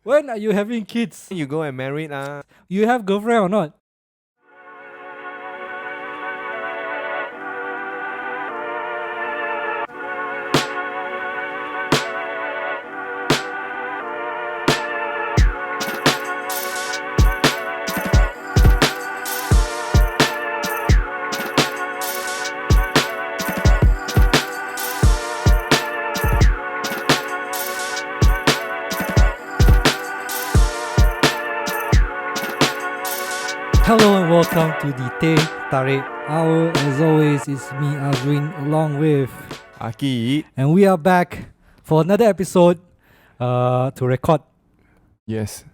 When are you having kids? You go and marry You have girlfriend or not? Hello and welcome to the Teh Tarik Hour. As always, it's me, Azreen, along with Ah Kit. and we are back for another episode to record. Yes.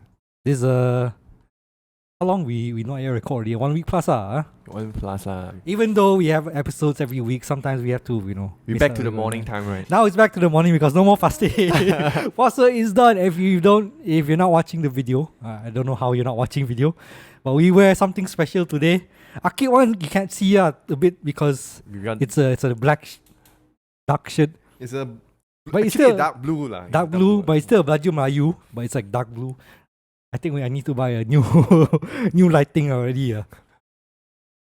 This how long we not yet record already? 1 week plus 1+. Even though we have episodes every week, sometimes we have to We're back to the morning time, right? Now it's back to the morning because no more fasting. Fasting is done. If you're not watching the video, I don't know how you're not watching video, but we wear something special today. Aki one you can't see a bit because it's a dark shirt, It's a but it's actually still dark blue lah. dark blue, but it's still baju Melayu, but it's like dark blue. I think I need to buy a new new lighting already.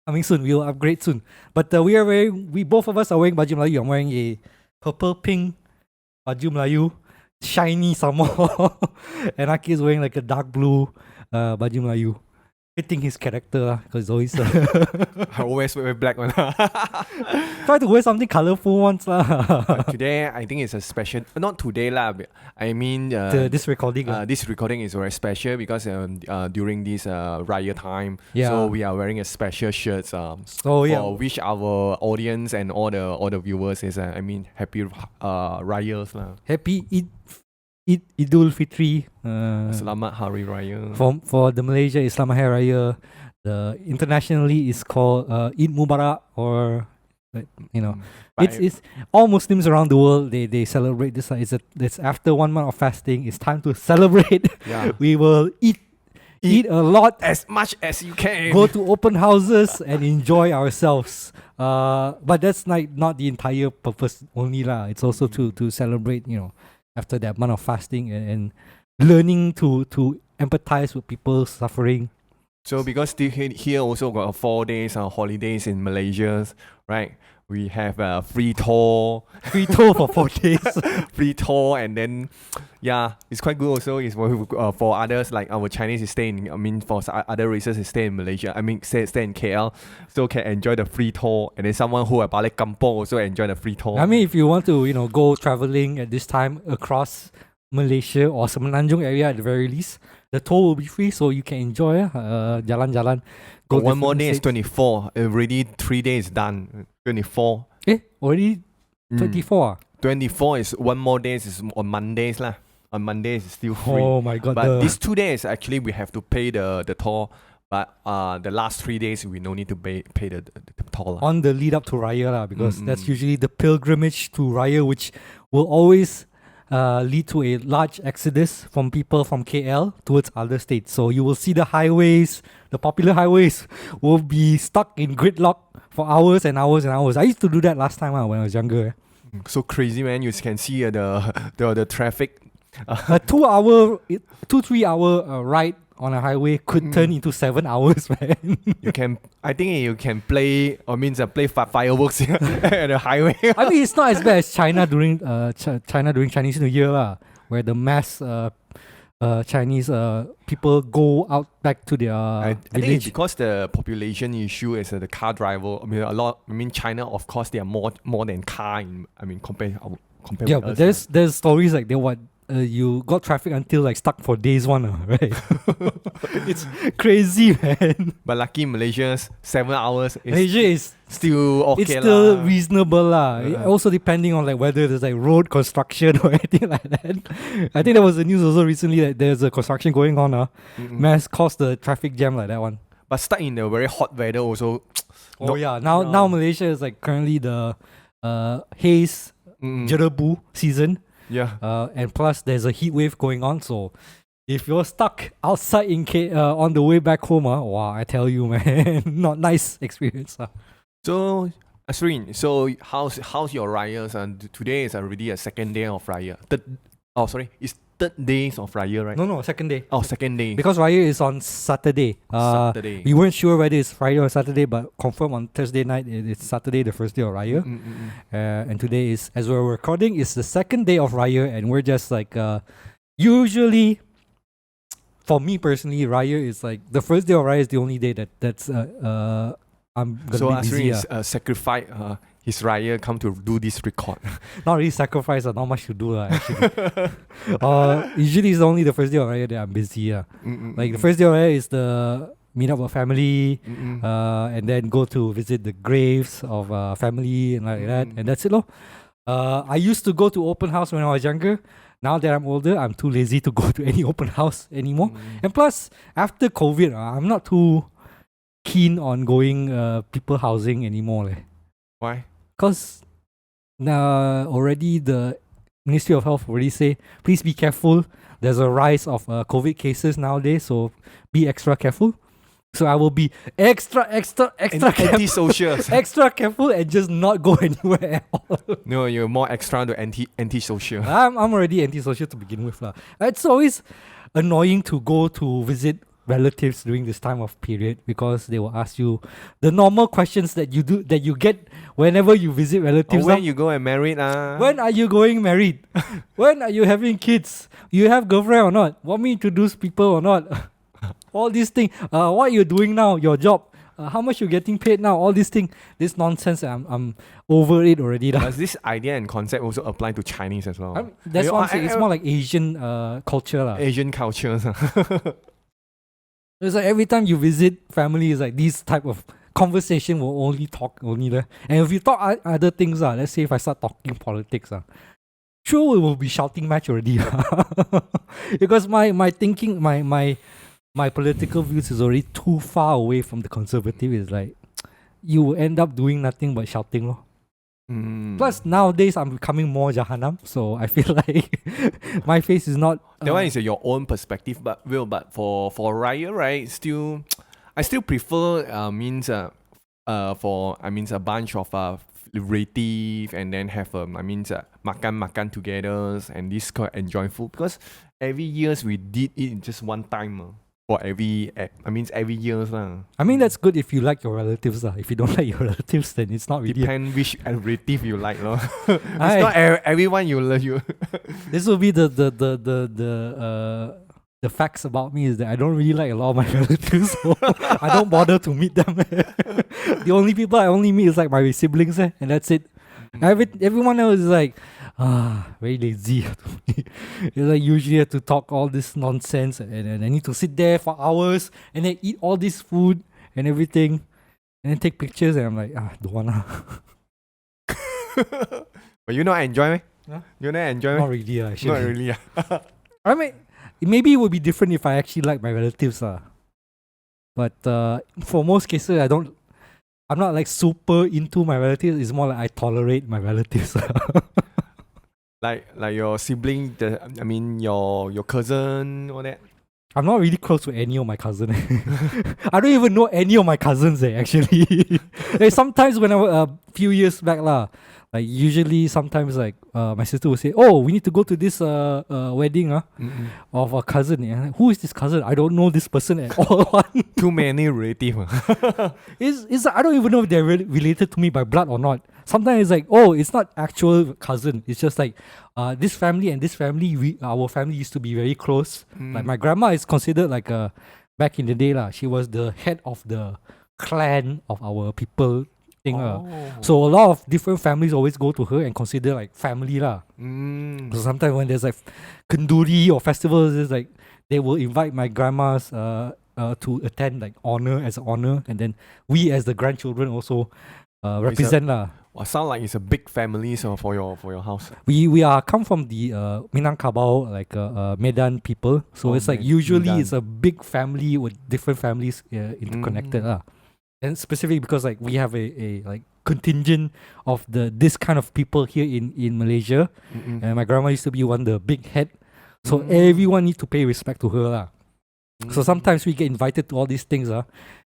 Coming soon, we'll upgrade soon. But we both of us are wearing baju Melayu. I'm wearing a purple pink baju Melayu, shiny some more. And Aki is wearing like a dark blue baju Melayu. Fitting his character because always I always wear black one. try to wear something colorful once But today I think it's a special. Not today lah. I mean, this recording. this recording is very special because during this Raya time, Yeah. so we are wearing a special shirts. So yeah, For which our audience and all the viewers is happy Rayas lah. happy Idul Fitri. Selamat Hari Raya. For the Malaysia, Islam Hari Raya. The internationally is called Eid Mubarak, or it's all Muslims around the world. They celebrate this. It's after 1 month of fasting. It's time to celebrate. Yeah. We will eat a lot, As much as you can. go to open houses and enjoy ourselves. But that's not the entire purpose only lah. It's also to celebrate. After that month of fasting and learning to empathize with people suffering. So because here also got 4 days holidays in Malaysia, right? We have a free tour, Free tour for 4 days. free tour, and then it's quite good also. Is for others like our Chinese is staying. For other races is stay in Malaysia. Stay in KL, so can enjoy the free tour, and then someone who are balik kampung also enjoy the free tour. If you want to go traveling at this time across Malaysia or Semenanjung area at the very least, the tour will be free, so you can enjoy jalan-jalan. Go One more day is different 24. Already 3 days done. 24. states. Already 24. 24 is 1 more days is on Mondays lah. On Mondays it's still free. Oh my god! But these 2 days actually we have to pay the toll. But the last 3 days we no need to pay the toll. On the lead up to Raya lah, because that's usually the pilgrimage to Raya, which will always lead to a large exodus from people from KL towards other states. So you will see the popular highways will be stuck in gridlock for hours and hours and hours. I used to do that last time when I was younger. So crazy, man. You can see the traffic. A 3 hour ride on a highway could turn into 7 hours, man. I think you can play fireworks at the highway. It's not as bad as China during Chinese New Year lah, where the mass Chinese people go out back to their I think it's village. because the population issue is the car driver. China, of course, they are more than car. Compared Yeah, with but us. there's stories like you got traffic until stuck for days right? It's crazy, man. But lucky Malaysia's 7 hours is Malaysia is still okay. it's still lah. reasonable lah. Also depending on whether there's road construction or anything like that. I think there was a news also recently that there's a construction going on. Mass caused the traffic jam like that one. But stuck in the very hot weather also. Now Malaysia is currently the haze jerebu season. Yeah. And plus there's a heat wave going on, so if you're stuck outside on the way back home, wow, I tell you, man, not nice experience. So Azreen, how's your Raya? And today is already a second day of Raya. It's third days of Raya, right? No, second day. Oh, second day. Because Raya is on Saturday. Saturday. We weren't sure whether it's Friday or Saturday, but confirmed on Thursday night it's Saturday, the first day of Raya. And today is, as we're recording, is the second day of Raya, and we're just like, usually, for me personally, Raya is like, the first day of Raya is the only day that's I'm gonna So be busy. Azreen sacrificed his Raya come to do this record. Not really sacrifice, not much to do actually. Usually it's only the first day of Raya that I'm busy. Like the first day of Raya is the meet up with family, and then go to visit the graves of family and like that, and that's it lor. I used to go to open house when I was younger. Now that I'm older, I'm too lazy to go to any open house anymore. And plus, after COVID, I'm not too keen on going people housing anymore. Why? Because already the Ministry of Health already say, please be careful. There's a rise of COVID cases nowadays, so be extra careful. So I will be extra careful. Antisocial. Extra careful and just not go anywhere at all. No, you're more extra to antisocial. I'm already antisocial to begin with. It's always annoying to go to visit relatives during this time of period because they will ask you the normal questions that you get whenever you visit relatives. When you go and married? When are you going married? When are you having kids? You have girlfriend or not? Want me to introduce people or not? All these things. What you're doing now? Your job. How much you're getting paid now? All these things. This nonsense. I'm over it already. Does this idea and concept also apply to Chinese as well? That's what I'm saying. It's more like Asian culture. Asian cultures. It's like every time you visit family, it's like this type of conversation will only talk there. And if you talk other things, let's say if I start talking politics, sure it will be shouting match already. Because my thinking, my political views is already too far away from the conservative. It's like you will end up doing nothing but shouting. Lor. Plus nowadays I'm becoming more Jahannam, so I feel like my face is not. That one is your own perspective, but for Raya, right? I still prefer a bunch of relative and then have makan together and this kind of enjoy food because every years we did it just one time. For every year. I mean that's good if you like your relatives. If you don't like your relatives, then it's not really. Depend which relative you like. It's not everyone you love you. This will be the facts about me is that I don't really like a lot of my relatives, so I don't bother to meet them. The only people I only meet is like my siblings, and that's it. Everyone else is like, very lazy. It's like usually have to talk all this nonsense and I need to sit there for hours and then eat all this food and everything and then take pictures and I'm like, don't wanna. But you not enjoy me? Huh? You not enjoy me? Not really, actually. Not really. I mean, maybe it would be different if I actually like my relatives. But for most cases, I'm not like super into my relatives. It's more like I tolerate my relatives. like your sibling, your cousin, all that. I'm not really close to any of my cousins. I don't even know any of my cousins actually. Sometimes when I was a few years back like usually sometimes like my sister would say, "Oh, we need to go to this wedding of a cousin." And like, who is this cousin? I don't know this person at all. Too many relatives. It's I don't even know if they're related to me by blood or not. Sometimes it's like, oh, it's not actual cousin. It's just like this family and this family. Our family used to be very close. Like my grandma is considered like back in the day she was the head of the clan of our people. So a lot of different families always go to her and consider like family So sometimes when there's like kenduri or festivals, it's like they will invite my grandmas to attend like as an honor, and then we as the grandchildren also represent sound like it's a big family for your house. We are come from the Minangkabau Medan people, so it's like usually Medan. It's a big family with different families interconnected And specifically because like we have a like contingent of this kind of people here in Malaysia, and my grandma used to be one the big head, so everyone need to pay respect to her So sometimes we get invited to all these things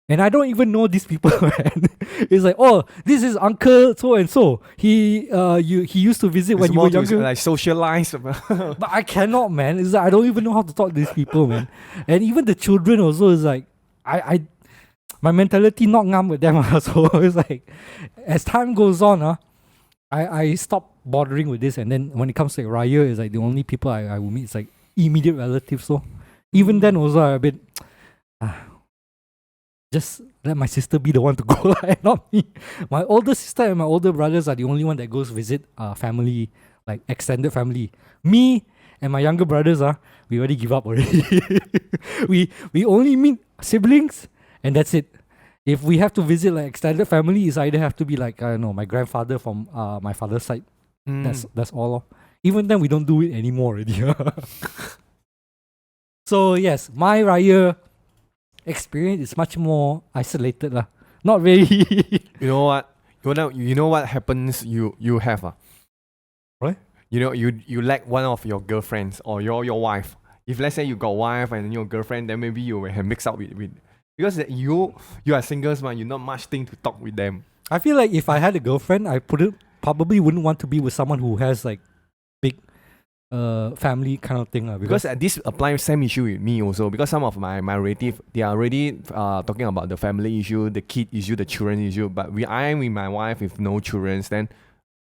And I don't even know these people, man. It's like, oh, this is Uncle so and so. He used to visit when It's you were more to younger. like socialize. But I cannot, man. It's like I don't even know how to talk to these people, man. And even the children also is like, I my mentality not ngam with them. So it's like, as time goes on, I stop bothering with this. And then when it comes to like, Raya, it's like the only people I will meet is like immediate relatives. So even then also I'm a bit, just let my sister be the one to go, and not me. My older sister and my older brothers are the only one that goes visit family, like extended family. Me and my younger brothers, we already give up already. we only meet siblings and that's it. If we have to visit like extended family, it's either have to be like, I don't know, my grandfather from my father's side. That's all. Lor. Even then we don't do it anymore already. So yes, my Raya experience is much more isolated lah. Not really. You know what? You know what happens you have What? You know you lack one of your girlfriends or your wife. If let's say you got wife and your girlfriend, then maybe you will have mix up with because you are singles man, you not much thing to talk with them. I feel like if I had a girlfriend, I probably wouldn't want to be with someone who has like big family kind of thing. Because this applies same issue with me also. Because some of my relative, they are already talking about the family issue, the kid issue, the children issue. But I am with my wife with no children, then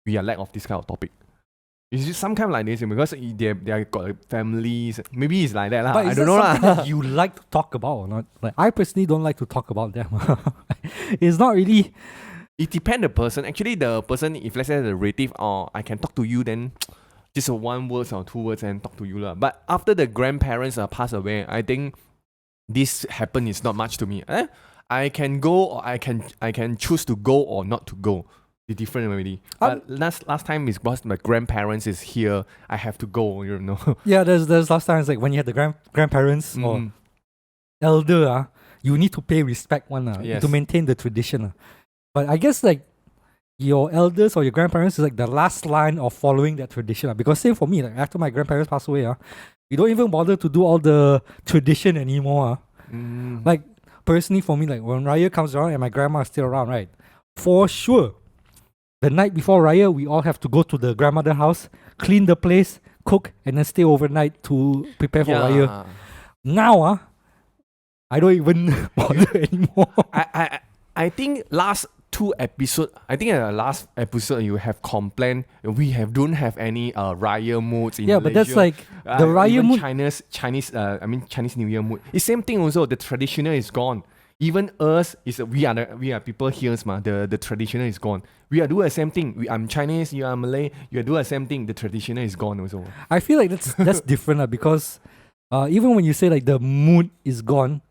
we are lack of this kind of topic. It's just some kind of like this because they got families. Maybe it's like that lah. But I don't know lah. that you like to talk about or not? Like I personally don't like to talk about them. It's not really. It depends the person. Actually, the person, if let's say the relative, or I can talk to you, then just one word or two words and talk to you lah. But after the grandparents pass away, I think this happen is not much to me. I can go or I can choose to go or not to go. It's different already. But last time is because my grandparents is here. I have to go. You know. Yeah, there's last time it's like when you had the grandparents or elder. You need to pay respect Yes. to maintain the tradition. But I guess like your elders or your grandparents is like the last line of following that tradition. Because same for me, like after my grandparents passed away, we don't even bother to do all the tradition anymore. Like personally for me, like when Raya comes around and my grandma is still around, right? For sure, the night before Raya, we all have to go to the grandmother house, clean the place, cook, and then stay overnight to prepare for Raya. Now, I don't even bother anymore. I think last two episodes, I think in the last episode you have complained we don't have any Raya moods in Malaysia. But that's like the Raya mood. Chinese New Year mood. It's same thing also. The traditional is gone. Even us we are people here, the traditional is gone. We are doing the same thing. I'm Chinese, you are Malay, you are doing the same thing. The traditional is gone also. I feel like that's different because even when you say like the mood is gone,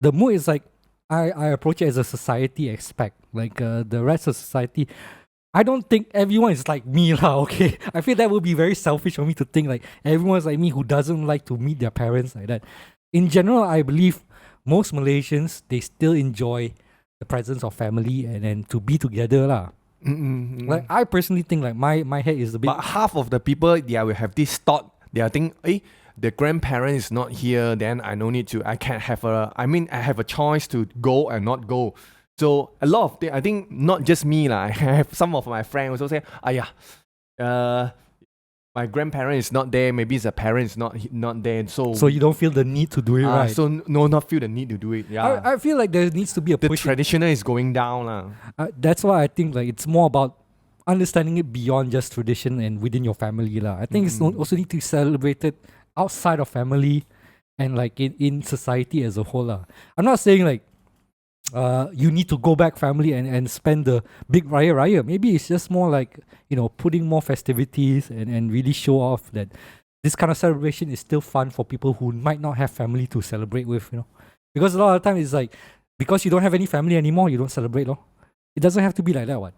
the mood is like I approach it as a society aspect. Like the rest of society, I don't think everyone is like me lah. Okay, I feel that would be very selfish for me to think like everyone's like me who doesn't like to meet their parents like that. In general, I believe most Malaysians, they still enjoy the presence of family and to be together lah. Like I personally think like my head is a bit. But half of the people, they will have this thought. They are thinking, the grandparent is not here, then I no need to. I have a choice to go and not go. So a lot of things, I think not just me lah. I have some of my friends also say, my grandparent is not there. Maybe the parent is not there. So you don't feel the need to do it, right? So not feel the need to do it. Yeah. I feel like there needs to be a push. The traditional is going down lah. That's why I think like it's more about understanding it beyond just tradition and within your family lah. I think it's also need to be celebrated outside of family and like in society as a whole lah. I'm not saying like you need to go back family and spend the big Raya. Maybe it's just more like, putting more festivities and really show off that this kind of celebration is still fun for people who might not have family to celebrate with, Because a lot of the time it's like, because you don't have any family anymore, you don't celebrate. It doesn't have to be like that, what?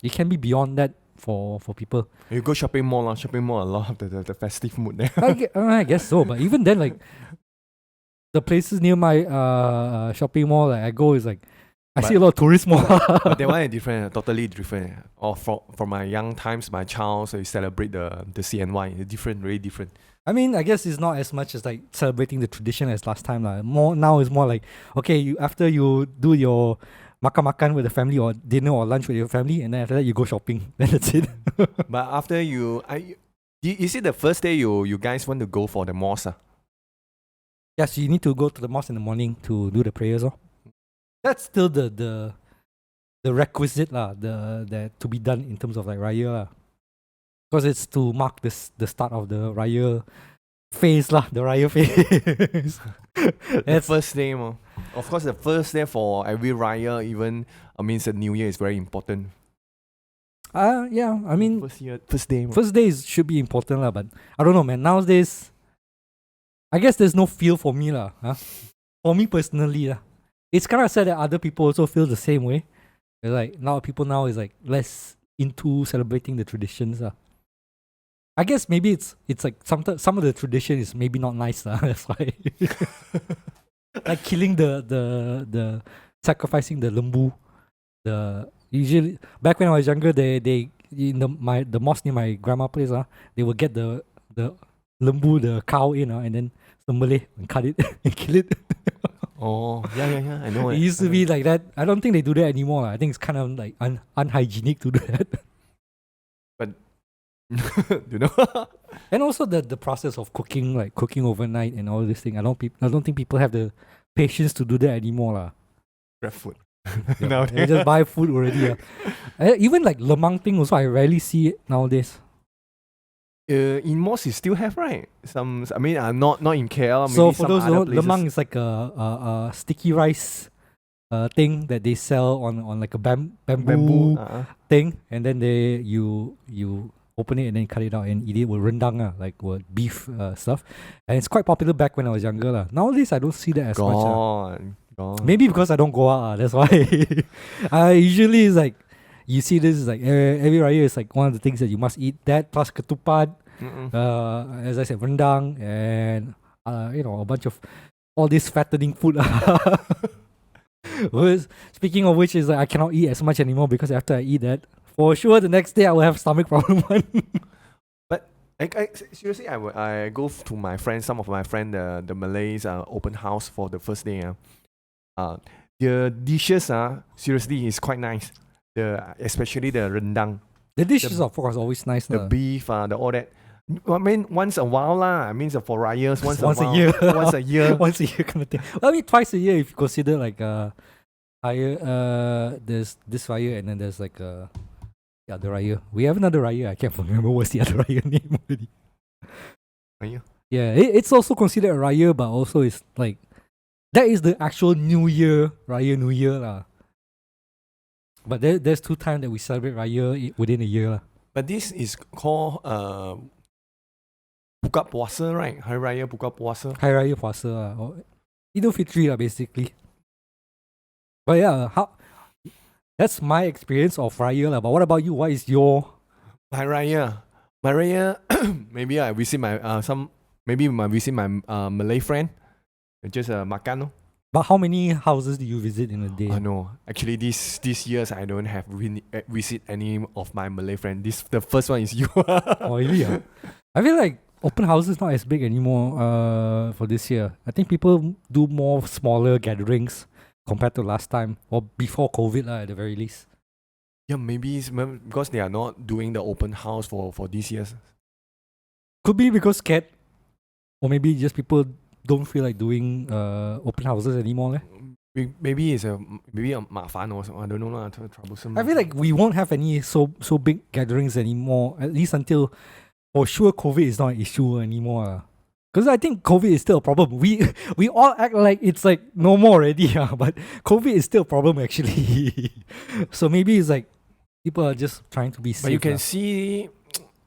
It can be beyond that for people. You go shopping mall, a lot of the festive mood there. I guess so, but even then, like, the places near my shopping mall like I go is like I see a lot of tourists more. But that one is different, totally different. Or from my young times, my child, so you celebrate the CNY. It's different, really different. I mean, I guess it's not as much as like celebrating the tradition as last time. More now is more like, okay, after you do your makan with the family or dinner or lunch with your family, and then after that you go shopping. Then that's it. But after is it the first day you guys want to go for the mosque? Yes, you need to go to the mosque in the morning to do the prayers. That's still the requisite that to be done in terms of like Raya. Because it's to mark the start of the Raya phase the Raya phase. The first day, of course, the first day for every Raya, even means the New Year is very important. Yeah, I mean, first day. First days should be important but I don't know, man. Nowadays, I guess there's no feel for me For me personally it's kind of sad that other people also feel the same way. It's like now people now is like less into celebrating the traditions I guess maybe it's like some of the tradition is maybe not nice that's why. Like killing the sacrificing the lembu. Usually back when I was younger, they in the mosque near my grandma place they would get the lembu, the cow in and then Malay and cut it and kill it. Oh yeah, I know it used to be like that. I don't think they do that anymore. I think it's kind of like unhygienic to do that. But you know. And also the process of cooking overnight and all this thing. I don't think people have the patience to do that anymore Grab food. They just buy food already. Even like lemang thing also, I rarely see it nowadays. In mosque you still have, right? Some, I mean, not in KL. So maybe for those who know, places. lemang is like a sticky rice thing that they sell on like a bamboo thing, and then you open it and then cut it out and eat it with rendang like with beef stuff, and it's quite popular back when I was younger Nowadays I don't see that as much. Gone. Maybe because I don't go out that's why. Usually it's like you see this is like every raya is like one of the things that you must eat. That plus ketupat, as I said, rendang, and a bunch of all this fattening food. Speaking of which, is like I cannot eat as much anymore because after I eat that, for sure the next day I will have stomach problem. But I seriously, I go to my friends, some of my friends, the Malays open house for the first day. The dishes seriously is quite nice. Especially the rendang. The dishes of course always nice. The beef, the all that. I mean, once a while I mean, for rayas, once a year. Once a year. Once a year kind of thing. Well, I mean, twice a year if you consider like raya. There's this raya and then there's like the other raya. We have another raya. I can't remember what's the other raya name already. Raya. Yeah, it's also considered a raya, but also it's like that is the actual New Year, Raya New Year But there's 2 times that we celebrate Raya within a year But this is called Buka Puasa, right? Hari Raya Buka Puasa. Hari Raya Puasa or Idul Fitri basically. But yeah, that's my experience of Raya But what about you? What is your My Raya, maybe I visit my visit my Malay friend. Just makan. But how many houses do you visit in a day? No, actually this years I don't have visit any of my Malay friends. The first one is you. Oh really? I feel like open houses not as big anymore for this year. I think people do more smaller gatherings compared to last time or before COVID at the very least. Yeah, maybe it's because they are not doing the open house for this year. Could be because scared, or maybe just people don't feel like doing open houses anymore. Maybe it's a mafan or something. I don't know troublesome. I feel like we won't have any so big gatherings anymore. At least until for sure COVID is not an issue anymore. Because I think COVID is still a problem. We all act like it's like no more already, but COVID is still a problem actually. So maybe it's like people are just trying to be safe. But you can see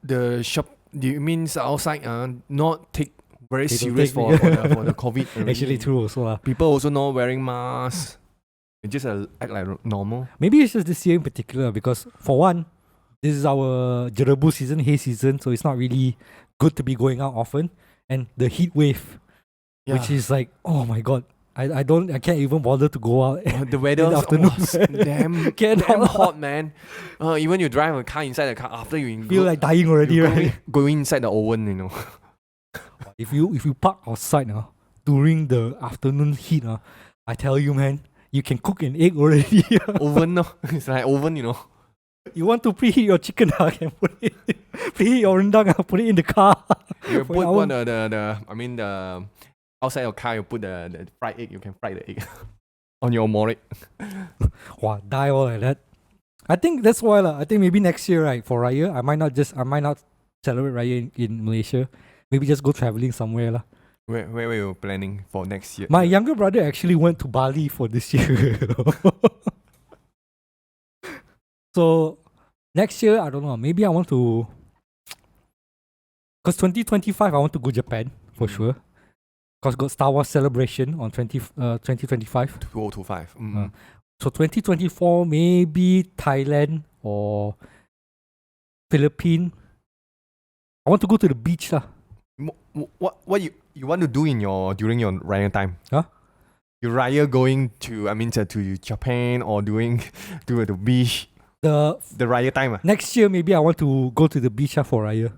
the shop. It means outside not take very serious for the COVID. Already. Actually, true also. People also not wearing masks. They just act like normal. Maybe it's just this year in particular because for one, this is our jerebu season, hay season, so it's not really good to be going out often. And the heat wave, which is like, oh my god, I can't even bother to go out. The weather in the afternoon, was damn Cannot. hot, man. Even you drive a car inside the car after you Feel like dying already, you right? going inside the oven, you know. If you park outside during the afternoon heat, I tell you, man, you can cook an egg already. Oven, no, it's like oven, you know. You want to preheat your chicken, can put it. Preheat your rendang, put it in the car. You For put an one hour. the outside your car. You put the fried egg. You can fry the egg on your morik. Wow, die all like that. I think that's why I think maybe next year, right, for Raya, I might not celebrate Raya in Malaysia. Maybe just go traveling somewhere lah. Where were you planning for next year? My younger brother actually went to Bali for this year. So next year, I don't know. Maybe I want to, because 2025 I want to go Japan for sure. Because got Star Wars Celebration on 2025. 2025. So 2024 maybe Thailand or Philippines. I want to go to the beach lah. What you want to do during your Raya time? Huh? Your Raya going to to Japan or doing to the beach? The Raya time. Next year maybe I want to go to the beach for Raya.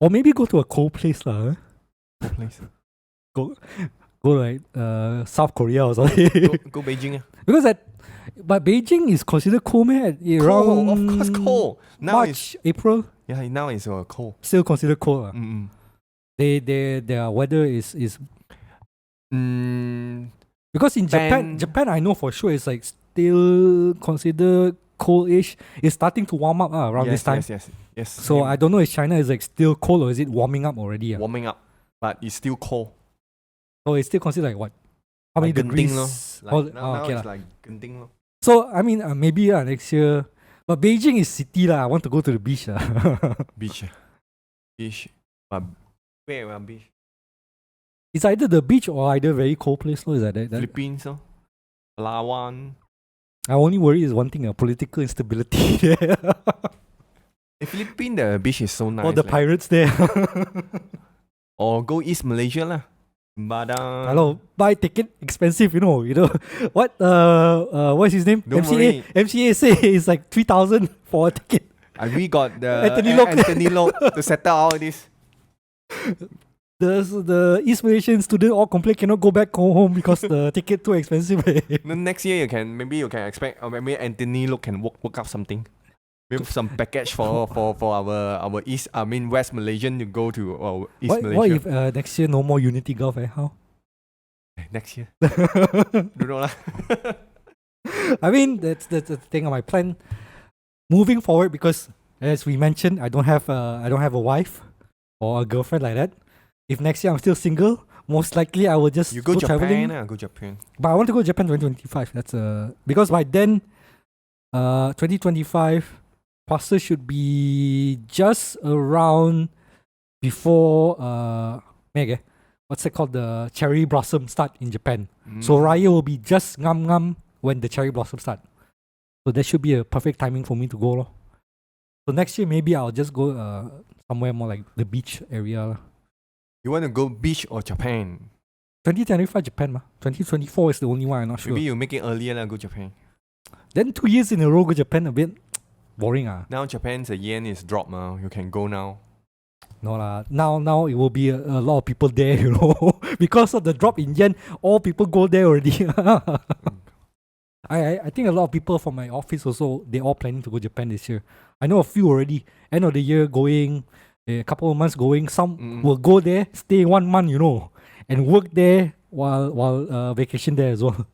Or maybe go to a cold place lah. Cold place. Go like South Korea or something. Go Beijing. But Beijing is considered cold, man. Cold, of course cold. Now March, April. Yeah, now it's cold. Still considered cold. Their weather is because in Japan I know for sure it's like still considered cold-ish. It's starting to warm up around this time. Yes. So I don't know if China is like still cold or is it warming up already? Warming up, but it's still cold. So it's still considered like what? How many degrees? Now it's like Genting. So I mean maybe next year. But Beijing is city lah. I want to go to the beach lah. Beach. But where beach? It's either the beach or either very cold place. No, is that? Philippines, Palawan. I only worry is one thing: political instability there. In Philippines, the beach is so nice. Or the pirates there. Or go East Malaysia lah. Badang. Hello, buy ticket expensive. You know what? What's his name? Don't MCA. worry. MCA say it's like 3,000 for a ticket. We got the Anthony Lok to settle all this. The East Malaysian student all complain cannot go back home because the ticket too expensive. Then next year you can expect, or maybe Anthony Lok can work up something. With some package for our East, West Malaysian to go to East Malaysia. What if next year no more Unity Golf? How? Next year? Don't know lah. I mean that's the thing on my plan. Moving forward, because as we mentioned, I don't have a wife or a girlfriend like that. If next year I'm still single, most likely I will just go traveling. Japan. Go Japan. But I want to go Japan 2025. That's because by then, 2025. Pastor should be just around before what's it called, the cherry blossom start in Japan. So Raya will be just ngam when the cherry blossom start. So that should be a perfect timing for me to go. So next year maybe I'll just go somewhere more like the beach area. You want to go beach or Japan? 2025 Japan 2024 is the only one I'm not sure. Maybe you make it earlier go Japan. Then 2 years in a row go Japan a bit boring. Now Japan's yen is dropped now. You can go now. No lah. Now it will be a lot of people there, because of the drop in yen, all people go there already. I think a lot of people from my office also, they all planning to go Japan this year. I know a few already. End of the year going, a couple of months going. Some will go there, stay 1 month, and work there while vacation there as well.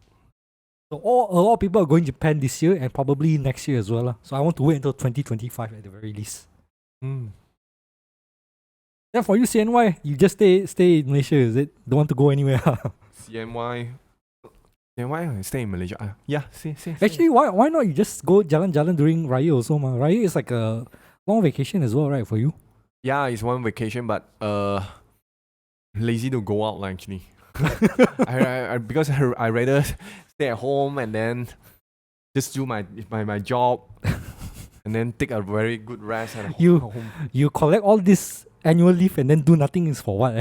So a lot of people are going Japan this year and probably next year as well. So I want to wait until 2025 at the very least. Then for you, CNY, you just stay in Malaysia, is it? Don't want to go anywhere? CNY, stay in Malaysia. Yeah, see. Actually, why not you just go jalan-jalan during Raya also? Raya is like a long vacation as well, right, for you? Yeah, it's one vacation, but lazy to go out actually. Because I rather stay at home and then just do my job and then take a very good rest at home. You collect all this annual leave and then do nothing is for what?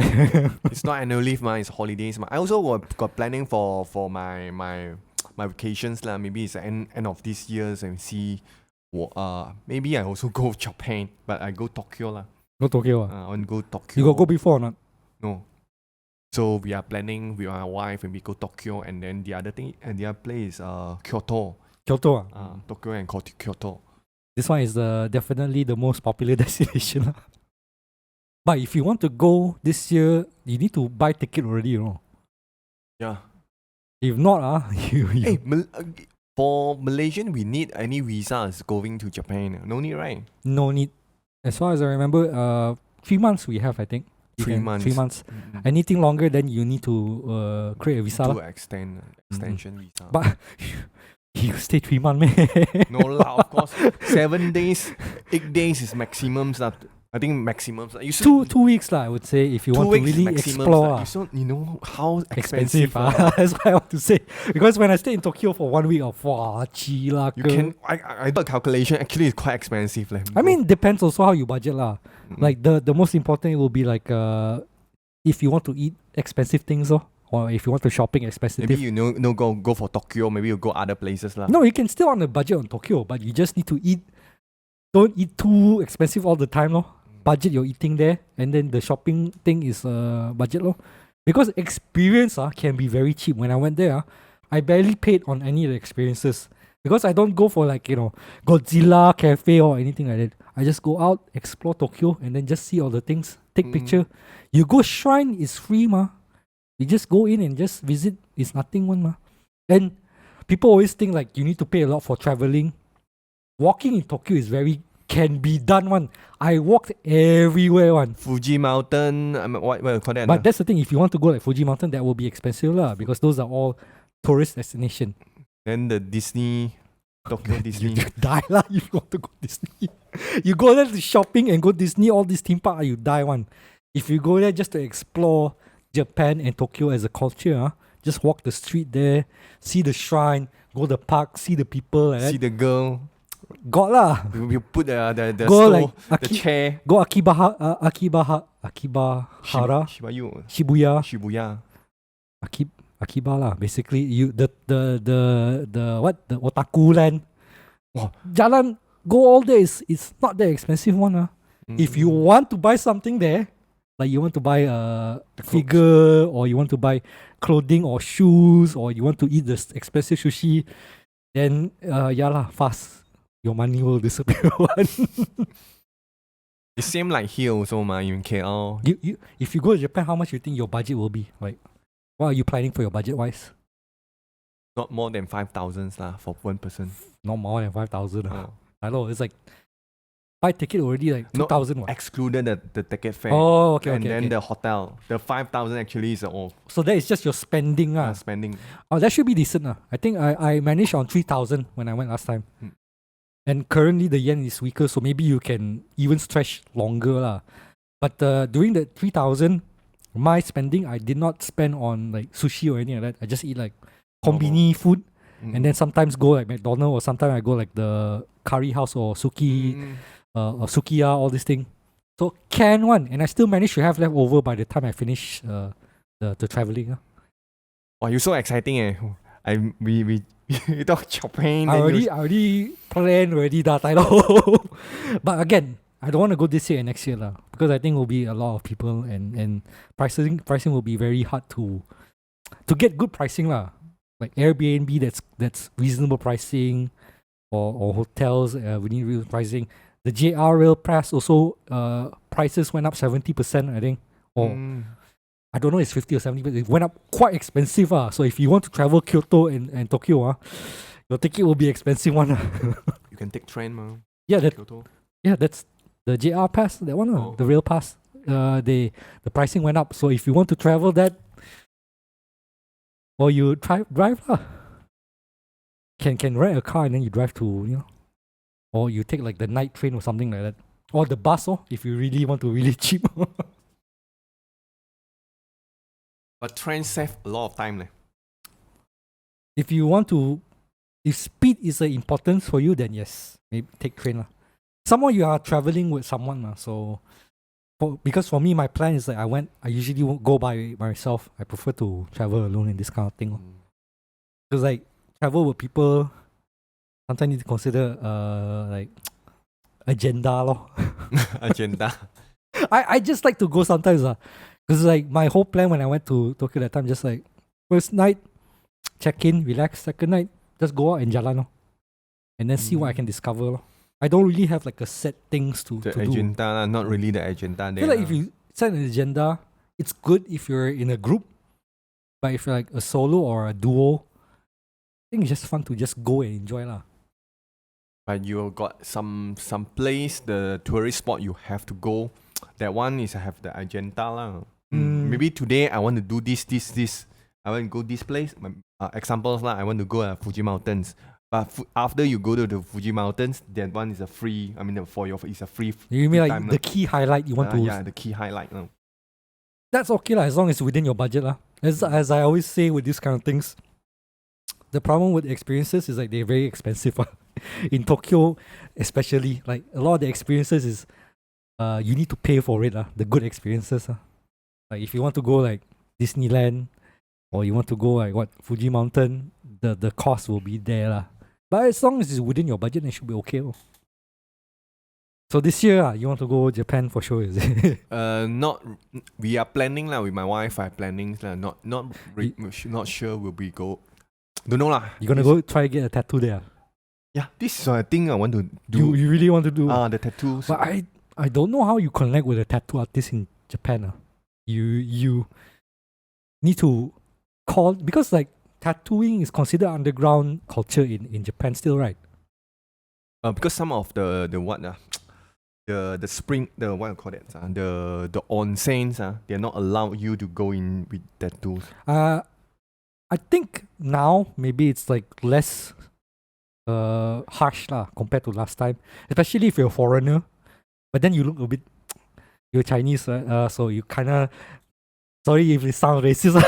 It's not annual leave, it's holidays. I also got planning for my vacations lah. Maybe it's the end of this year and see. Maybe I also go Japan, but I go Tokyo lah. Go Tokyo. I want to go Tokyo. You got go before or not? No. So we are planning with my wife and we go Tokyo, and then the other place is Kyoto. Kyoto. Tokyo and Kyoto. This one is definitely the most popular destination. But if you want to go this year, you need to buy ticket already, you know. Yeah. If not, you Hey, for Malaysian, we need any visas going to Japan. No need, right? No need. As far as I remember, 3 months we have, I think. 3 months. 3 months. Mm-hmm. Anything longer, then you need to create a visa. To extension visa. But you stay 3 months, man. No lah, of course. 7 days, 8 days is maximum. I think maximum. Two weeks lah, I would say, if you want to really explore. You know how expensive. That's what I want to say. Because when I stay in Tokyo for 1 week, I did a calculation. Actually, it's quite expensive. I mean, depends also how you budget lah. Like the most important will be like if you want to eat expensive things or if you want to shopping expensive. Maybe go for Tokyo. Maybe you go other places lah. No, you can still on a budget on Tokyo, but you just need to eat. Don't eat too expensive all the time, lor. Budget your eating there, and then the shopping thing is budget lor. Because experience can be very cheap. When I went there, I barely paid on any of the experiences. Because I don't go for like, Godzilla cafe or anything like that. I just go out, explore Tokyo, and then just see all the things, take picture. You go shrine, is free ma. You just go in and just visit, it's nothing one ma. And people always think like you need to pay a lot for traveling. Walking in Tokyo is can be done one. I walked everywhere one. Fuji Mountain, what you call that? But that's the thing, if you want to go like Fuji Mountain, that will be expensive lah, because those are all tourist destination. Then the Tokyo Disney. You die lah if you want to go Disney. You go there to shopping and go Disney, all these theme park, you die one. If you go there just to explore Japan and Tokyo as a culture, just walk the street there, see the shrine, go the park, see the people. See the girl. Got lah. You put the go stove, like the chair. Go Akibahara. Shibuya. Akiba lah. Basically, you the otaku land. Wow. Jalan go all there is not that expensive one. If you want to buy something there, like you want to buy a figure or you want to buy clothing or shoes or you want to eat the expensive sushi, then fast. Your money will disappear. It seems like here also, in KL. You, if you go to Japan, how much you think your budget will be? Like, what are you planning for your budget wise? Not more than 5,000 lah for one person. Not more than 5,000. I know, it's like buy ticket already like 2,000. Excluded the ticket fare. Oh, okay. And then the hotel. The 5,000 actually is all. So that is just your spending. Spending. Oh, that should be decent. I think I managed on 3,000 when I went last time. And currently the yen is weaker, so maybe you can even stretch longer lah. But during the 3,000, my spending, I did not spend on like sushi or anything like that. I just eat like kombini food, and then sometimes go like McDonald's, or sometimes I go like the curry house or or sukiya, all this thing. So can one, and I still managed to have leftover by the time I finish the traveling. Wow, you're so exciting eh. We talk Japan. I already planned already that I know. But again, I don't want to go this year and next year lah, because I think will be a lot of people and pricing will be very hard to get good pricing lah. Like Airbnb, that's reasonable pricing, or hotels we need real pricing. The JR Rail Pass also prices went up 70%, I think, or I don't know, it's 50 or 70, but it went up quite expensive. So if you want to travel Kyoto and Tokyo, your ticket will be expensive one. You can take train, man. Kyoto. Yeah, that's the JR Pass, that one, the rail pass. The pricing went up. So if you want to travel that, or you drive lah. Can rent a car and then you drive to, or you take like the night train or something like that. Or the bus, if you really want to really cheap. But train save a lot of time. If speed is an importance for you, then yes, maybe take train lah. Somehow you are traveling with someone so because for me, my plan is like I usually won't go by myself. I prefer to travel alone in this kind of thing. Because like travel with people, sometimes need to consider like agenda lor. Agenda. I just like to go sometimes because like my whole plan when I went to Tokyo that time, just like first night check in, relax. Second night just go out and jalan lor. And then see what I can discover lor. I don't really have like a set things to The do. agenda, lah, not really the agenda. I feel like if you set an agenda, it's good if you're in a group. But if you're like a solo or a duo, I think it's just fun to just go and enjoy lah. But you got some place, the tourist spot you have to go. That one is have the agenda lah. Maybe today I want to do this. I want to go this place. Examples lah. I want to go Fuji Mountains. But after you go to the Fuji Mountains, that one is a free. I mean, it's a free. You mean like time, the key highlight you want to? Yeah, the key highlight. That's okay lah, as long as it's within your budget lah. As I always say with these kind of things, the problem with experiences is like they're very expensive. In Tokyo, especially, like a lot of the experiences is, you need to pay for it lah. The good experiences Like if you want to go like Disneyland, or you want to go like Fuji Mountain, the cost will be there lah. But as long as it's within your budget, it should be okay. So this year, you want to go Japan for sure, is it? Not. We are planning lah with my wife. I planning lah. Not sure will we go. Don't know lah. You gonna go try get a tattoo there? Yeah, this is a thing I want to do. You really want to do? The tattoos. But I don't know how you connect with a tattoo artist in Japan. You need to call, because like tattooing is considered underground culture in Japan still, right? Because some of the what the spring, the what you call that, the onsens, they're not allowed you to go in with tattoos. I think now maybe it's like less harsh lah compared to last time, especially if you're a foreigner. But then you look a bit, you're Chinese, so you kind of, sorry if it sounds racist,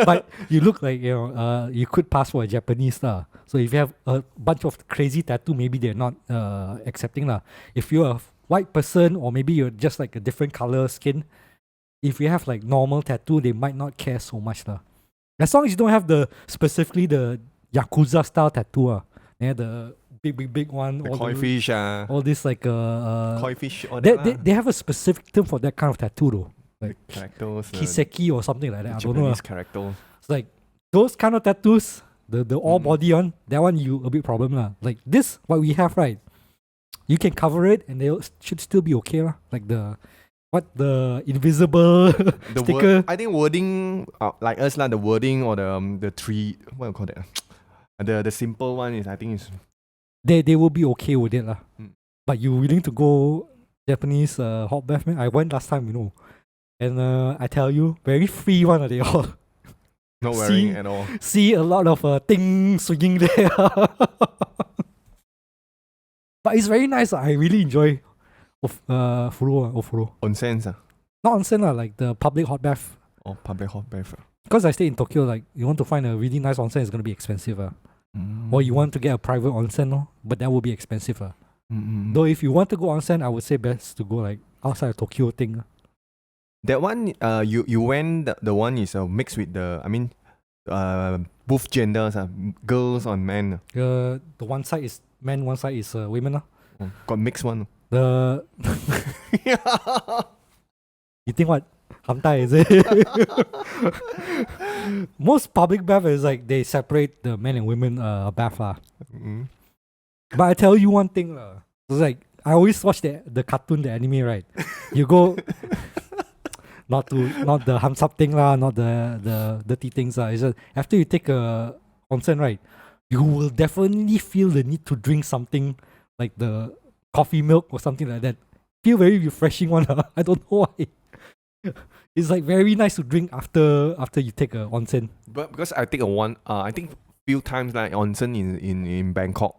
but you look like you could pass for a Japanese lah. So if you have a bunch of crazy tattoo, maybe they're not accepting lah. If you're a white person, or maybe you're just like a different color skin, if you have like normal tattoo, they might not care so much lah. As long as you don't have specifically the Yakuza style tattoo, the big one, The koi fish, all this like koi fish. they have a specific term for that kind of tattoo though, like characters, kiseki or something like that. I don't know. Japanese character. It's like those kind of tattoos, the all body one, that one you a bit problem lah. Like this, what we have, right? You can cover it and they should still be okay lah. Like the invisible The sticker. I think wording, like us lah, the wording or the tree, what you call that? The simple one is, I think is They will be okay with it lah. But you willing to go Japanese hot bath, man? I went last time, and I tell you, very free one they all. not wearing at all. See a lot of things swinging there. But it's very nice. I really enjoy Ofuro. Onsen, Not onsen lah, like the public hot bath. or public hot bath. Because I stay in Tokyo, like you want to find a really nice onsen, it's gonna be expensive. Or you want to get a private onsen, but that will be expensive. Though if you want to go onsen, I would say best to go like outside of Tokyo thing. That one, you went, the one is mixed with both genders, girls and men. The one side is men, one side is women. Got mixed one. The you think what? Hamtai is it? Most public bath is like they separate the men and women bath lah. But I tell you one thing lah. It's like I always watch the cartoon, the anime, right? You go not the hams up thing lah, not the dirty things lah. It's just after you take a onsen, right? You will definitely feel the need to drink something like the coffee milk or something like that. Feel very refreshing one. I don't know why. It's like very nice to drink after you take a onsen. But because I take I think few times like onsen in Bangkok.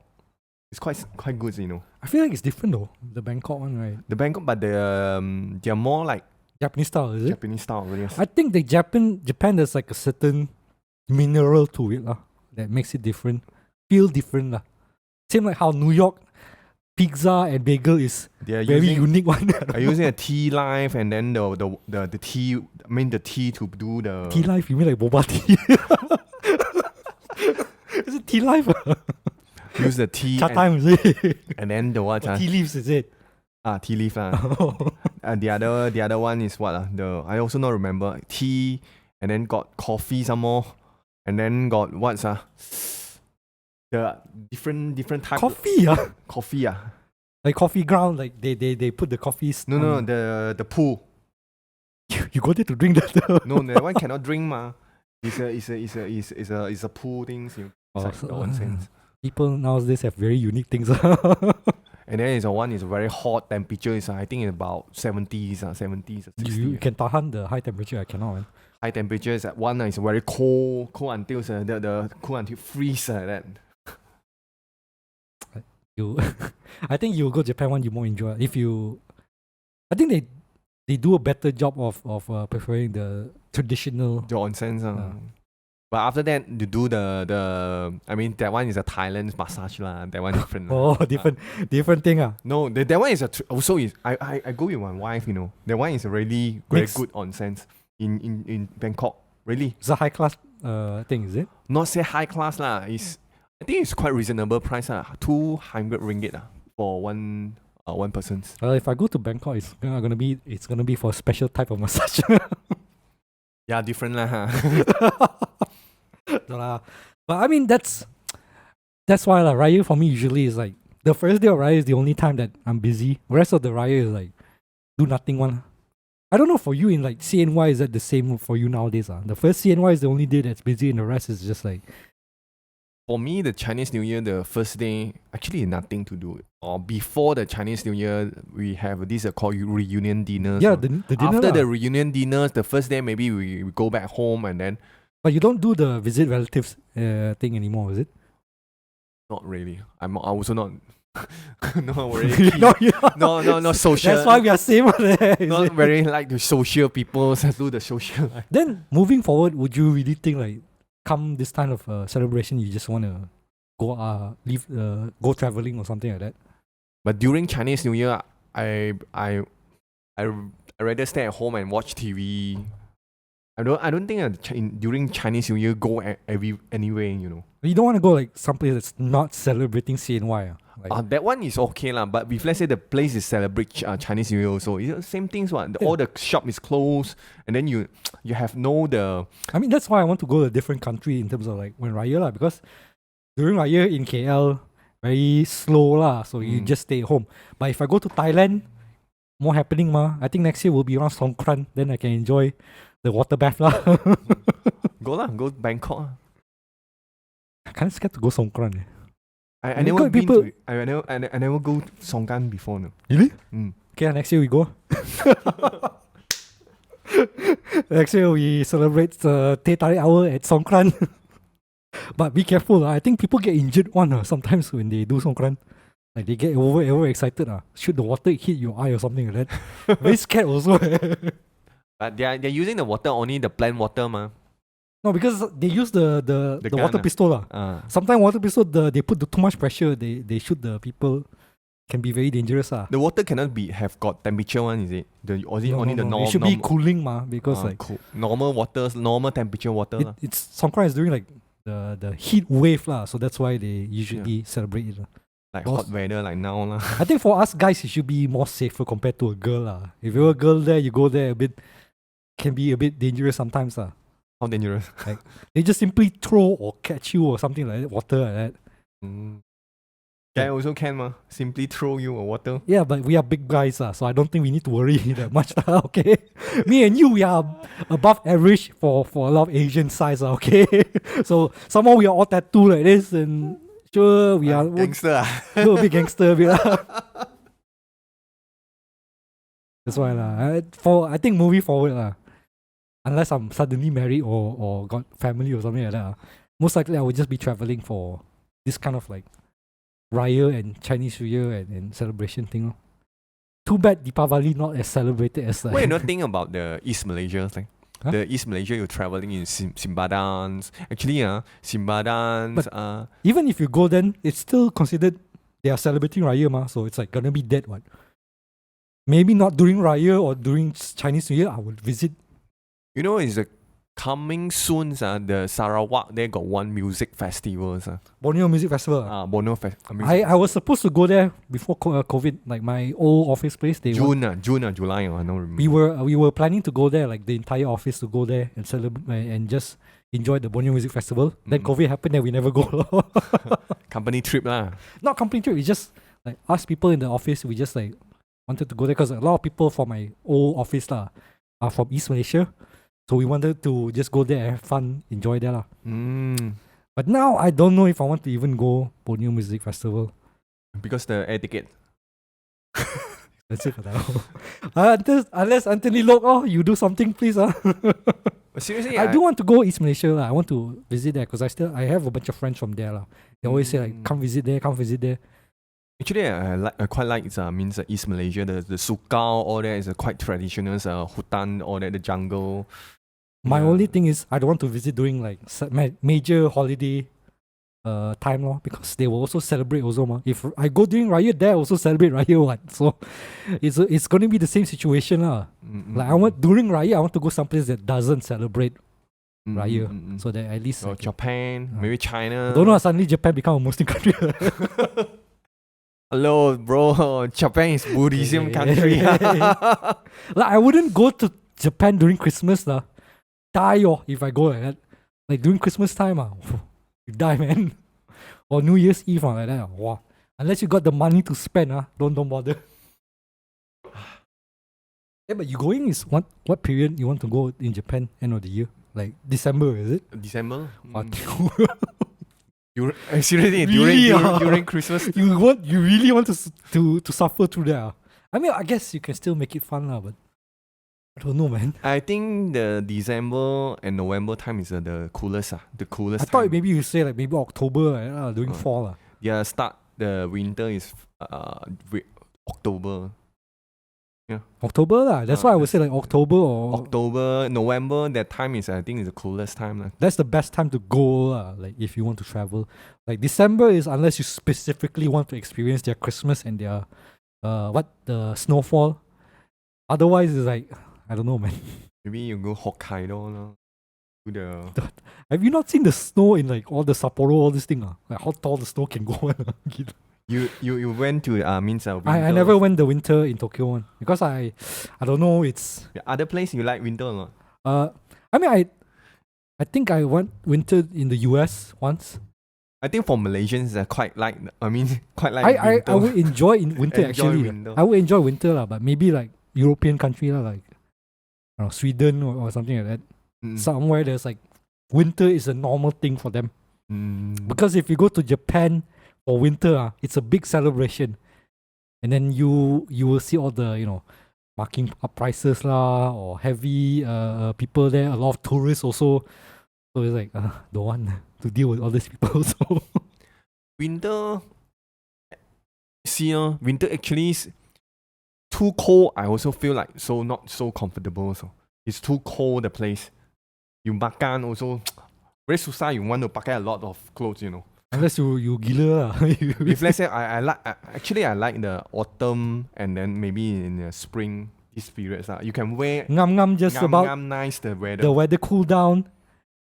It's quite good, I feel like it's different though, the Bangkok one, right? The Bangkok, but they're more like Japanese style, is it? Japanese style, yes. I think the Japan there's like a certain mineral to it that makes it different. Feel different. Same like how New York, pizza and bagel is They're very using, unique one. are using a tea life and then the tea. I mean the tea to do the Tea life, you mean like boba tea? Is it tea life? use the tea Cha time, is it? and then the what? Or tea leaves, is it? Tea leaf and the other one is what? I also not remember. Tea and then got coffee some more. And then got what's the different type Coffee, coffee like coffee ground, like they put the coffees. No, the pool. You go there to drink that. No, that one cannot drink ma. It's a pool things. It's like nonsense. People nowadays have very unique things. And then it's one is very hot temperature. It's I think it's about 70s, 70s, 60s. You can tahan the high temperature. I cannot, man. High temperature is one is very cold until the cool until freeze like that. You, I think you go Japan one, you more enjoy. If you, I think they do a better job of preferring the traditional. The onsen. But after that, you do the I mean that one is a Thailand massage lah. That one different. Different thing . No, that one is also is I go with my wife. You know, that one is a really very good onsen in Bangkok. Really, it's a high class thing, is it? Not say high class lah. I think it's quite reasonable price lah. 200 ringgit for one person's. Well, if I go to Bangkok, it's gonna be for a special type of massage. Yeah, different lah. No lah. But I mean that's why like Raya for me usually is like the first day of Raya is the only time that I'm busy. The rest of the Raya is like do nothing one. I don't know for you in like CNY, is that the same for you nowadays? The first CNY is the only day that's busy and the rest is just like. For me, the Chinese New Year, the first day, actually nothing to do. Or before the Chinese New Year, we have this called reunion dinners. Yeah, the dinner after lah. the reunion dinners, the first day maybe we go back home and then. But you don't do the visit relatives thing anymore, is it? Not really. I'm also not. Not really. No, social. That's why we are same. Not very like the social people do the social life. Then moving forward, would you really think like come this kind of celebration, you just want to go go traveling or something like that? But during Chinese New Year, I rather stay at home and watch TV. I don't think during Chinese New Year go anywhere, you know. You don't want to go like someplace that's not celebrating CNY. Like, that one is okay lah. But if let's say the place is celebrate Chinese New Year also, it's the same things one. All the shop is closed, and then you have the. I mean that's why I want to go to a different country in terms of like when Raya lah, because during Raya in KL very slow lah, so you just stay home. But if I go to Thailand, more happening ma. I think next year will be around Songkran, then I can enjoy the water bath lah. Go Bangkok. I kind of scared to go Songkran. I never been to, I never go Songkran before. No. Really? Mm. Okay, next year we go. Next year we celebrate the Teh Tarik Hour at Songkran. But be careful. I think people get injured sometimes when they do Songkran. Like they get over excited. Should the water hit your eye or something like that. Very scared also. But they're using the water, only the plant water ma. No, because they use the water pistol. Sometimes water pistol, they put too much pressure, they shoot the people. Can be very dangerous. The water cannot have got temperature one, is it? Only the normal. It should be cooling because normal water, normal temperature water. It's Songkran is during like the heat wave so that's why they usually celebrate it. Like hot weather like now lah. I think for us guys it should be more safer compared to a girl If you're a girl there, you go there can be a bit dangerous sometimes How dangerous? Like they just simply throw or catch you or something like that, water like that. Guy also can ma. Simply throw you or water. Yeah, but we are big guys so I don't think we need to worry that much. Okay, me and you, we are above average for a lot of Asian size. Okay, so somehow we are all tattooed like this, and sure we are gangster. We're a big gangster. That's why I think moving forward unless I'm suddenly married or got family or something like that, most likely I will just be traveling for this kind of like Raya and Chinese New Year and celebration thing. Too bad Deepavali not as celebrated as Why you not think about the East Malaysia thing? Huh? The East Malaysia, you're traveling in Simbadans. Actually, Simbadans. But even if you go, then it's still considered they are celebrating Raya ma, so it's like gonna be dead what. Maybe not during Raya or during Chinese New Year. I would visit. You know, it's coming soon. The Sarawak there got one music festival. Borneo Music Festival. Borneo I was supposed to go there before COVID. Like my old office place. June or July. I don't remember. We were planning to go there, like the entire office to go there and celebrate and just enjoy the Borneo Music Festival. Then COVID happened and we never go. Company trip lah. Not company trip. We just like asked people in the office. We just like wanted to go there because a lot of people from my old office lah are from East Malaysia. So we wanted to just go there, have fun, enjoy there lah. But now I don't know if I want to even go Borneo Music Festival. Because the air ticket. That's it for now. Unless Anthony Lok, you do something please. But seriously, I do want to go East Malaysia lah. I want to visit there because I have a bunch of friends from there lah. They always say like come visit there. Actually, I quite like East Malaysia. The Sukau, all that is quite traditional. Hutan, all that, the jungle. My only thing is I don't want to visit during like major holiday time lor, because they will also celebrate also ma. If I go during Raya, they also celebrate Raya one. So it's going to be the same situation lah. Like during Raya I want to go someplace that doesn't celebrate Raya, so that at least Japan, maybe China. Don't know, suddenly Japan become a Muslim country. Hello, bro. Japan is Buddhism country. Like I wouldn't go to Japan during Christmas lah. Die if I go like that. Like during Christmas time you die man. Or New Year's Eve like that. Wow. Unless you got the money to spend don't bother. Yeah, but you going is what period you want to go in Japan end of the year? Like December, is it? December? Really, Seriously, during Christmas? You really want to suffer through that? I mean, I guess you can still make it fun lah, but I don't know, man. I think the December and November time is the coolest. The coolest. I thought maybe you say like maybe October during fall. Yeah, the winter is October. Yeah. October lah. That's why I would say like October, November. That time is I think is the coolest time. That's the best time to go like if you want to travel. Like December is unless you specifically want to experience their Christmas and their the snowfall. Otherwise it's like I don't know, man. Maybe you go Hokkaido. Have you not seen the snow in like all the Sapporo, all this thing? Like how tall the snow can go? You went to winter. I never went the winter in Tokyo one because I don't know, it's other place you like winter or not? I mean I think I went winter in the US once. I think for Malaysians quite like winter. I would enjoy in winter actually. Winter. I would enjoy winter lah, but maybe like European country lah, like Sweden or something like that. Somewhere there's like winter is a normal thing for them. Because if you go to Japan for winter, it's a big celebration, and then you will see all the marking up prices lah, or heavy people there, a lot of tourists also. So it's like don't want to deal with all these people also. Winter actually is too cold. I also feel like not so comfortable. So it's too cold the place. You makan also very susah. You want to pakai a lot of clothes, Unless you gila lah. If let's say I like the autumn and then maybe in the spring, these periods you can wear ngam just about nice the weather. The weather cool down,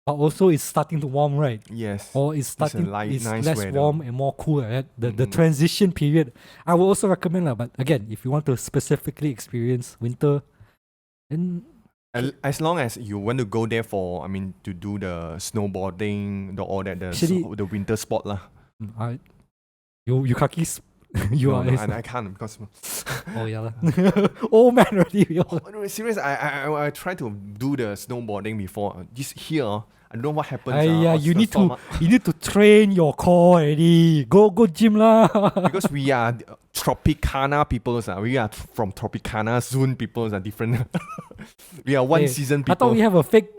but also it's starting to warm, right? Yes. Or it's starting nice less weather. warm and more cool. Right? The transition period, I will also recommend lah. But again, if you want to specifically experience winter, then as long as you want to go there for, to do the snowboarding, the winter sport lah. You kakis, you are. I can't because. Oh yeah lah. Oh man, already. No, serious. I tried to do the snowboarding before. This here, I don't know what happens. You need to train your core already. Go gym lah. Because we are Tropicana people. We are from Tropicana. Zoom people are different. We are one season people. I thought we have a fake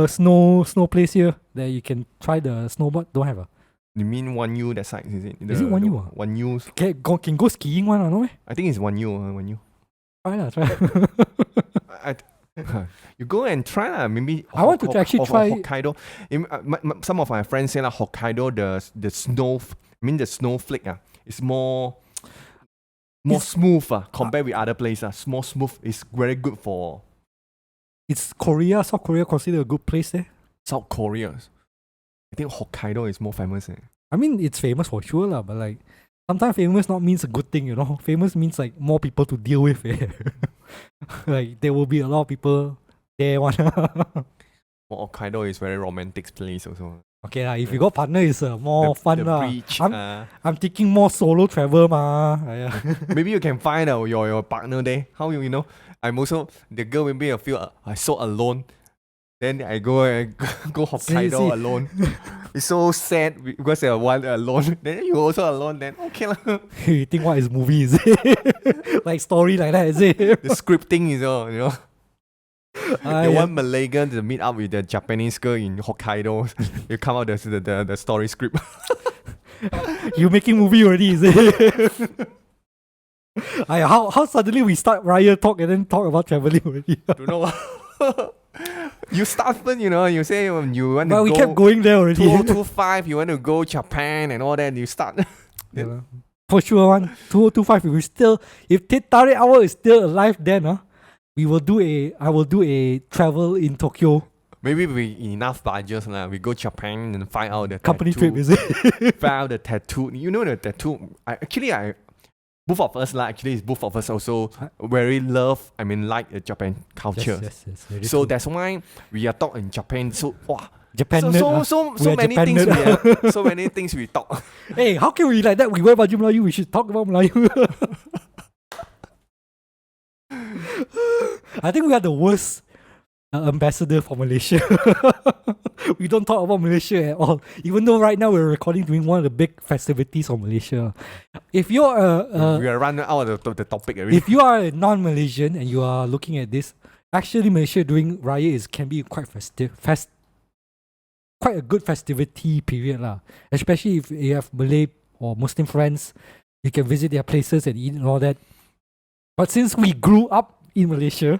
snow place here that you can try the snowboard. Don't have You mean 1U that side, is it? Is it 1U? 1U. Can go skiing one, no? I think it's 1U. Try. You go and try lah. Maybe I want to actually try Hokkaido. Some of my friends say Hokkaido the snow. The snowflake it's more smooth compared with other places. More smooth. It's very good for It's Korea, South Korea considered a good place there. South Korea. I think Hokkaido is more famous. I mean, it's famous for sure, lah, but like sometimes famous not means a good thing, you know. Famous means like more people to deal with. Like there will be a lot of people there. Well, Hokkaido is very romantic place also. Okay, if you got partner, it's more fun. The beach. I'm thinking more solo travel, ma. Maybe you can find your partner there. How you know? I'm also the girl. Maybe I feel I so alone. Then I go Hokkaido See. alone. It's so sad because I one alone. Then you also alone. Then okay lah. You think what is movie is it? Like story like that is it? The scripting is all, you know. The Yeah. one Malaysian to meet up with the Japanese girl in Hokkaido. You come out the story script. You making movie already, is it? How suddenly we start riot talk and then talk about traveling already? Don't know. You start first, you know. You say you want to But we go kept going there already. 2025. You want to go Japan and all that. You start. Yeah. For sure, 2025. If Teh Tarik Hour is still alive, then I will do a travel in Tokyo Maybe we enough budget lah. We go Japan and find out the company tattoo, trip, is it? find out the tattoo. You know the tattoo. Both of us lah. Actually, it's both of us also very like the Japan culture. Yes, very So true. that's why we are talking Japan. So wow. Japan So nerd, so We are many Japan things nerd. we have, so many things we talk. Hey, how can we like that? We wear baju Melayu. We should talk about Melayu. I think we are the worst ambassador for Malaysia. We don't talk about Malaysia at all. Even though right now we're recording during one of the big festivities of Malaysia. If you're We are running out of the topic already. if you are a non-Malaysian and you are looking at this, actually Malaysia during Raya can be quite festive, quite a good festivity period lah. Especially if you have Malay or Muslim friends, you can visit their places and eat and all that. But since we grew up in Malaysia,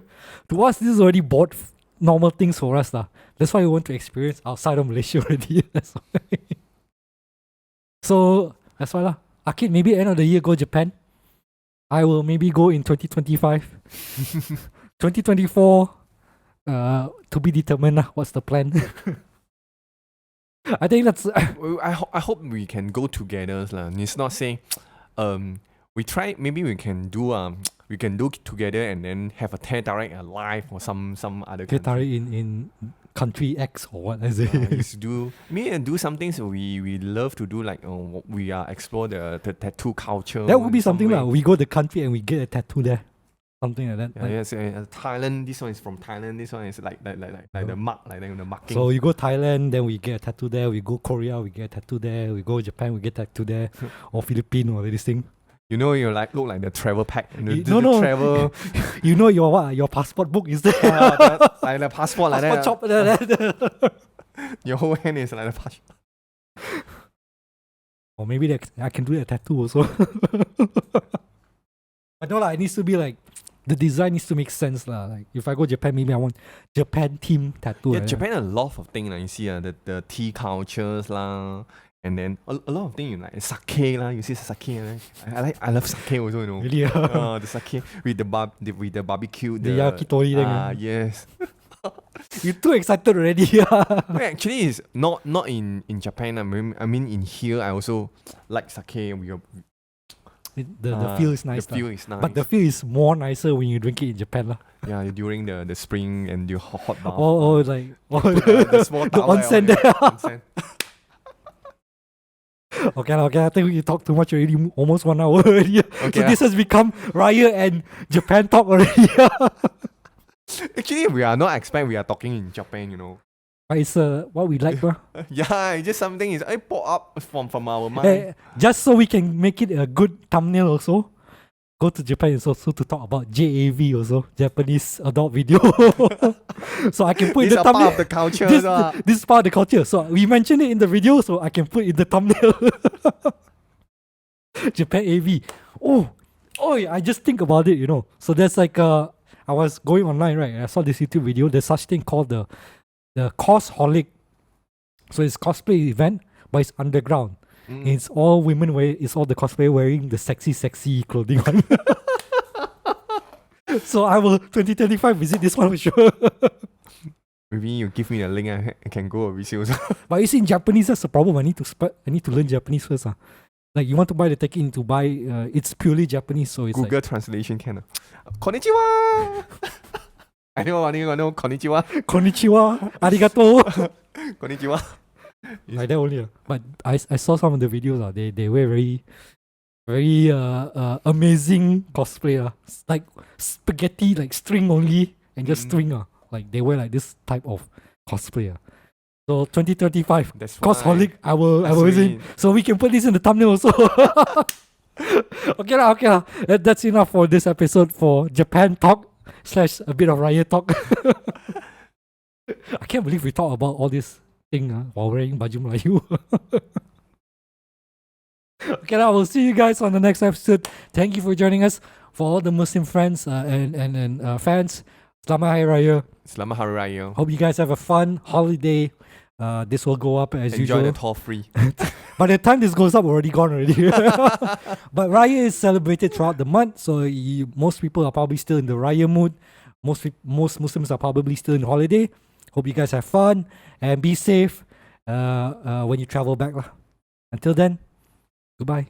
to us this is already normal things for us lah. That's why we want to experience outside of Malaysia already. That's why. So that's why lah. Akid, maybe end of the year go Japan. I will maybe go in 2025. 2024, to be determined lah. What's the plan? I think that's I hope we can go together lah. It's not saying, we try. Maybe we can do together and then have a Teh Tarik live or some other Teh country. Tarik in country X or what is it? Just do some things we love to do, like we explore the tattoo culture. That would be in some something way. like we go to the country and we get a tattoo there. Something like that. Yeah, like- yes, Thailand. This one is from Thailand. This one is like the mark, like the marking. So you go Thailand, then we get a tattoo there. We go Korea, we get a tattoo there. We go Japan, we get a tattoo there. Or Philippines or this thing. you know, you look like the travel pack. No. Travel. You know your what? Your passport book is there. Like the passport like Passport that. chop. Your whole hand is like the passport. Or maybe I can do a tattoo also. But no lah, it needs to be like the design needs to make sense lah. Like if I go Japan, maybe I want Japan theme tattoo. Yeah, like that. Japan a lot of things. You see the tea cultures lah. And then a lot of things like sake lah. You see sake, right? I love sake also, you know. Really? The sake with the barbecue. The yakitori thing. Yes. You're too excited already. Well, actually, it's not in Japan. I mean, in here, I also like sake. The feel is nice. The feel is nice. But the feel is more nicer when you drink it in Japan lah. yeah, during the spring and the hot bath. Like The small the towel. onsen yeah, there. onsen. Okay, I think we talked too much already. Almost 1 hour already. Okay, So this has become Raya and Japan talk already. Actually, we are not expect we are talking in Japan, you know. But it's what we like, bro. Yeah, it's just something is pop up from our mind. Hey, just so we can make it a good thumbnail also. Go to Japan is also to talk about JAV also, Japanese adult video. So I can put in These the are thumbnail. part of the culture. This is part of the culture. So we mentioned it in the video, so I can put in the thumbnail. Japan AV. Oh, yeah, I just think about it, you know. So there's like I was going online, right? I saw this YouTube video. There's such thing called the Cossholic. So it's cosplay event, but it's underground. It's all women it's all the cosplay wearing the sexy clothing on. So I will 2025 visit this one for sure. Maybe you give me a link, I can go visit also. But you see, in Japanese, that's the problem. I need to learn Japanese first. Like you want to buy the ticket, you need to buy. It's purely Japanese, so it's Google translation can. Konnichiwa. I know. Konnichiwa. Konnichiwa, arigato. Konnichiwa. Like that only. But I saw some of the videos. They wear very amazing cosplay. Like spaghetti, like string only, and just string. Like they wear like this type of cosplay. So 2035, That's Cosaholic, I will Sweet. visit. So we can put this in the thumbnail also. Okay lah. That's enough for this episode for Japan talk / a bit of riot talk. I can't believe we talk about all this thing while wearing baju Melayu. Okay lah, we'll see you guys on the next episode. Thank you for joining us. For all the Muslim friends and fans, Selamat Hari Raya. Selamat Hari Raya. Hope you guys have a fun holiday. This will go up as usual. Enjoy the toll free. By the time this goes up, already gone already. But Raya is celebrated throughout the month, so most people are probably still in the Raya mood. Most Muslims are probably still in holiday. Hope you guys have fun and be safe when you travel back. Until then, goodbye.